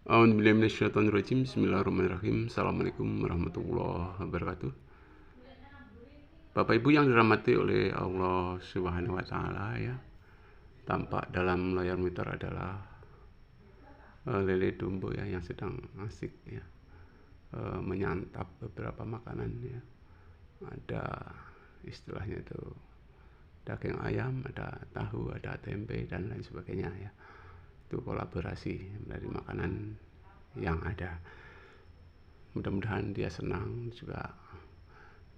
A'udzubillahi Bismillahirrahmanirrahim. Assalamualaikum warahmatullahi wabarakatuh. Bapak Ibu yang dirahmati oleh Allah Subhanahu wa taala ya. Tampak dalam layar monitor adalah lele dumbo ya yang sedang asik ya menyantap beberapa makanan ya. Ada istilahnya itu daging ayam, ada tahu, ada tempe dan lain sebagainya ya. Itu kolaborasi dari makanan yang ada. Mudah-mudahan dia senang juga,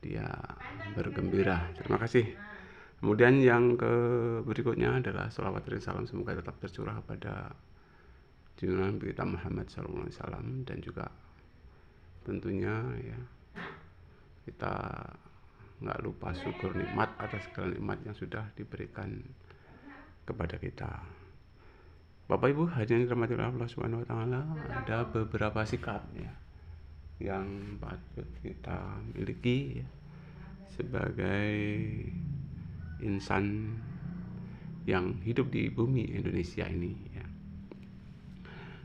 dia bergembira. Terima kasih. Kemudian yang berikutnya adalah sholawat dan salam semoga tetap tercurah pada junjungan kita Muhammad SAW, dan juga tentunya ya kita nggak lupa syukur nikmat atas segala nikmat yang sudah diberikan kepada kita. Bapak Ibu hadirin dirahmati Allah Subhanahu wa taala, ada beberapa sikap ya yang patut kita miliki ya, sebagai insan yang hidup di bumi Indonesia ini ya.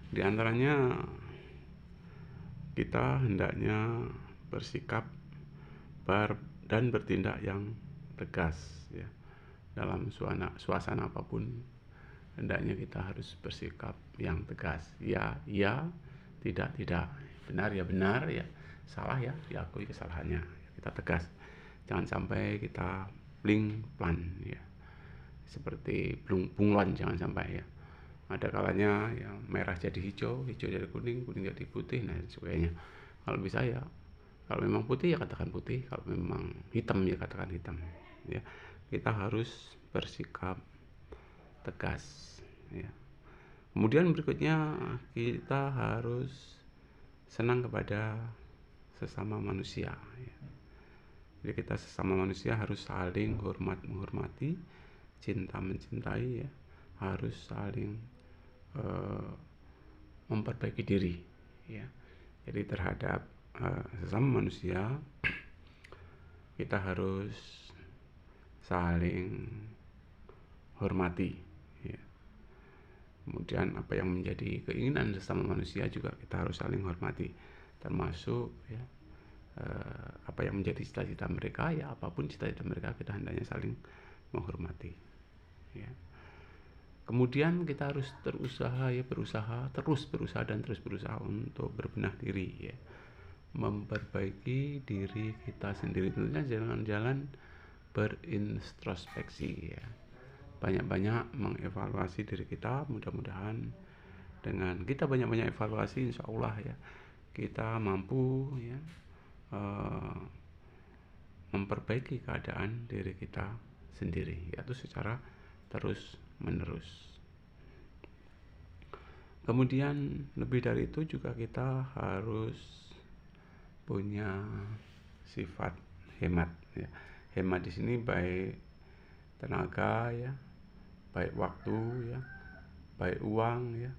Di antaranya kita hendaknya bersikap dan bertindak yang tegas ya. Dalam suasana apapun hendaknya kita harus bersikap yang tegas. Ya, ya, tidak, benar ya benar ya, salah ya diakui kesalahannya. Kita tegas. Jangan sampai kita bling plan ya. Seperti bunglon, jangan sampai ya. Ada kalanya yang merah jadi hijau, hijau jadi kuning, kuning jadi putih, nah sebagainya. Kalau bisa ya, kalau memang putih ya katakan putih, kalau memang hitam ya katakan hitam ya. Kita harus bersikap tegas ya. Kemudian berikutnya kita harus senang kepada sesama manusia ya. Jadi kita sesama manusia harus saling menghormati, cinta mencintai ya, harus saling memperbaiki diri ya. Jadi terhadap sesama manusia kita harus saling hormati ya. Kemudian apa yang menjadi keinginan sesama manusia juga kita harus saling hormati, termasuk ya apa yang menjadi cita-cita mereka ya, apapun cita-cita mereka kita hendaknya saling menghormati ya. Kemudian kita harus terus berusaha untuk berbenah diri ya, memperbaiki diri kita sendiri. Tentunya jalan-jalan berintrospeksi ya, banyak-banyak mengevaluasi diri kita. Mudah-mudahan dengan kita banyak-banyak evaluasi, insya Allah ya kita mampu ya memperbaiki keadaan diri kita sendiri, yaitu secara terus menerus. Kemudian lebih dari itu juga kita harus punya sifat hemat ya. Hemat di sini baik tenaga ya, baik waktu ya, baik uang ya,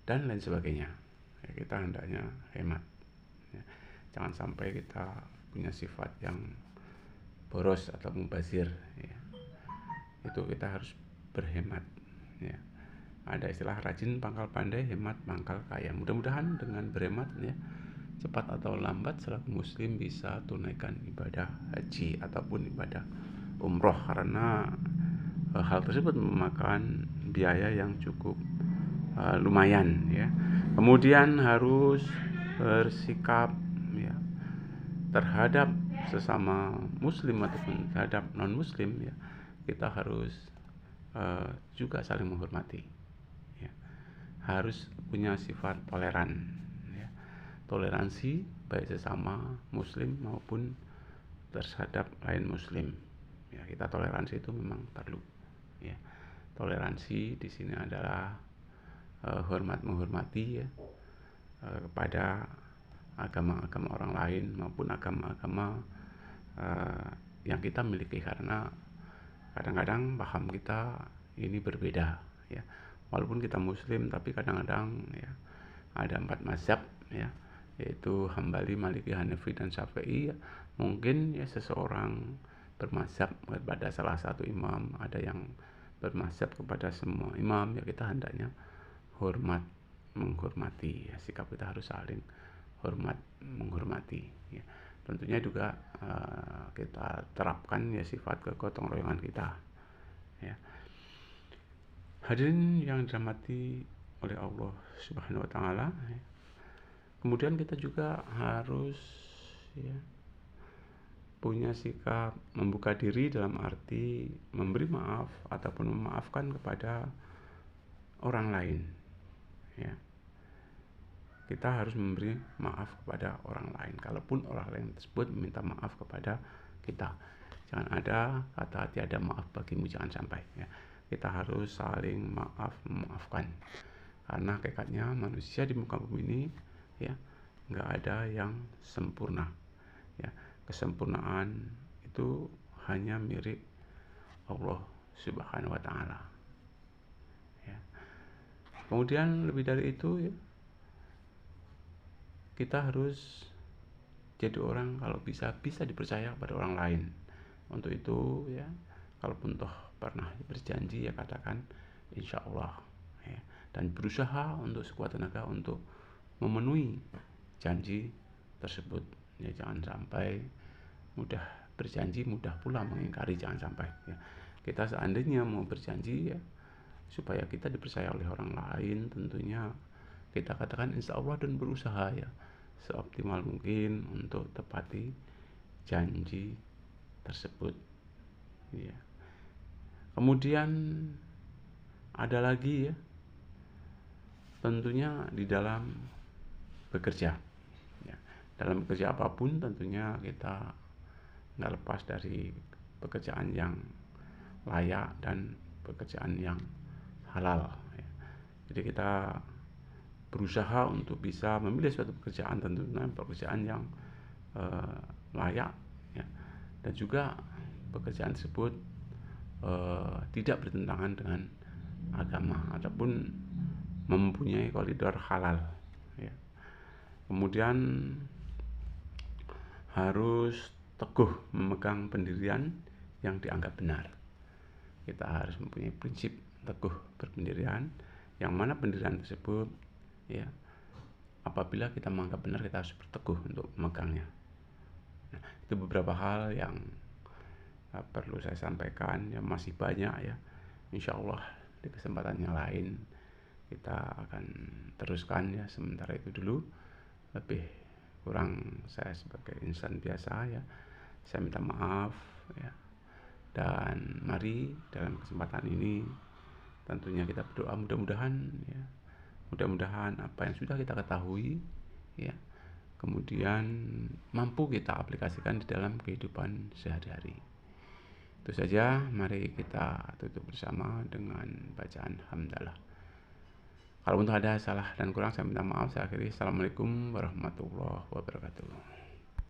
dan lain sebagainya ya, kita hendaknya hemat ya. Jangan sampai kita punya sifat yang boros atau mubazir ya. Itu kita harus berhemat ya. Ada istilah rajin pangkal pandai, hemat pangkal kaya. Mudah-mudahan dengan berhemat ya, cepat atau lambat selaku muslim bisa tunaikan ibadah haji ataupun ibadah umroh, karena hal tersebut memakan biaya yang cukup lumayan ya. Kemudian harus bersikap ya terhadap sesama muslim ataupun terhadap non muslim ya, kita harus juga saling menghormati ya. Harus punya sifat toleran ya. Toleransi baik sesama muslim maupun terhadap lain muslim ya. Kita toleransi itu memang perlu ya. Toleransi di sini adalah menghormati ya kepada agama-agama orang lain maupun agama-agama yang kita miliki, karena kadang-kadang paham kita ini berbeda ya. Walaupun kita muslim tapi kadang-kadang ya ada 4 mazhab ya, yaitu Hambali, Maliki, Hanafi dan Syafi'i ya. Mungkin ya seseorang bermazhab kepada salah satu imam, ada yang bermazhab kepada semua imam ya, kita hendaknya hormat menghormati ya. Sikap kita harus saling menghormati ya. Tentunya juga kita terapkan ya sifat kegotong royongan kita ya. Hadirin yang dirahmati oleh Allah Subhanahu wa taala ya. Kemudian kita juga harus ya punya sikap membuka diri dalam arti memberi maaf ataupun memaafkan kepada orang lain ya. Kita harus memberi maaf kepada orang lain kalaupun orang lain tersebut meminta maaf kepada kita. Jangan ada kata tiada maaf bagimu, jangan sampai ya. Kita harus saling memaafkan karena hakikatnya manusia di muka bumi ini ya nggak ada yang sempurna ya. Kesempurnaan itu hanya milik Allah Subhanahu wa taala ya. Kemudian lebih dari itu ya, kita harus jadi orang kalau bisa dipercaya kepada orang lain. Untuk itu ya, kalaupun toh pernah berjanji ya katakan insya Allah ya. Dan berusaha untuk sekuat tenaga untuk memenuhi janji tersebut ya. Jangan sampai mudah berjanji mudah pula mengingkari, jangan sampai ya. Kita seandainya mau berjanji ya supaya kita dipercaya oleh orang lain, tentunya kita katakan insya Allah dan berusaha ya seoptimal mungkin untuk tepati janji tersebut ya. Kemudian ada lagi ya, tentunya di dalam bekerja ya. Dalam bekerja apapun tentunya kita nggak lepas dari pekerjaan yang layak dan pekerjaan yang halal ya. Jadi kita berusaha untuk bisa memilih suatu pekerjaan, tentunya pekerjaan yang layak ya. Dan juga pekerjaan tersebut tidak bertentangan dengan agama ataupun mempunyai koridor halal ya. Kemudian harus teguh memegang pendirian yang dianggap benar. Kita harus mempunyai prinsip teguh berpendirian, yang mana pendirian tersebut ya apabila kita menganggap benar kita harus berteguh untuk memegangnya. Nah, itu beberapa hal yang perlu saya sampaikan ya, masih banyak ya. Insya Allah di kesempatan yang lain kita akan teruskan ya. Sementara itu dulu, lebih kurang saya sebagai insan biasa ya, saya minta maaf ya. Dan mari dalam kesempatan ini tentunya kita berdoa mudah-mudahan ya, mudah-mudahan apa yang sudah kita ketahui ya kemudian mampu kita aplikasikan di dalam kehidupan sehari-hari. Itu saja, mari kita tutup bersama dengan bacaan hamdalah. Kalau untuk ada salah dan kurang saya minta maaf. Saya akhiri. Assalamualaikum warahmatullahi wabarakatuh.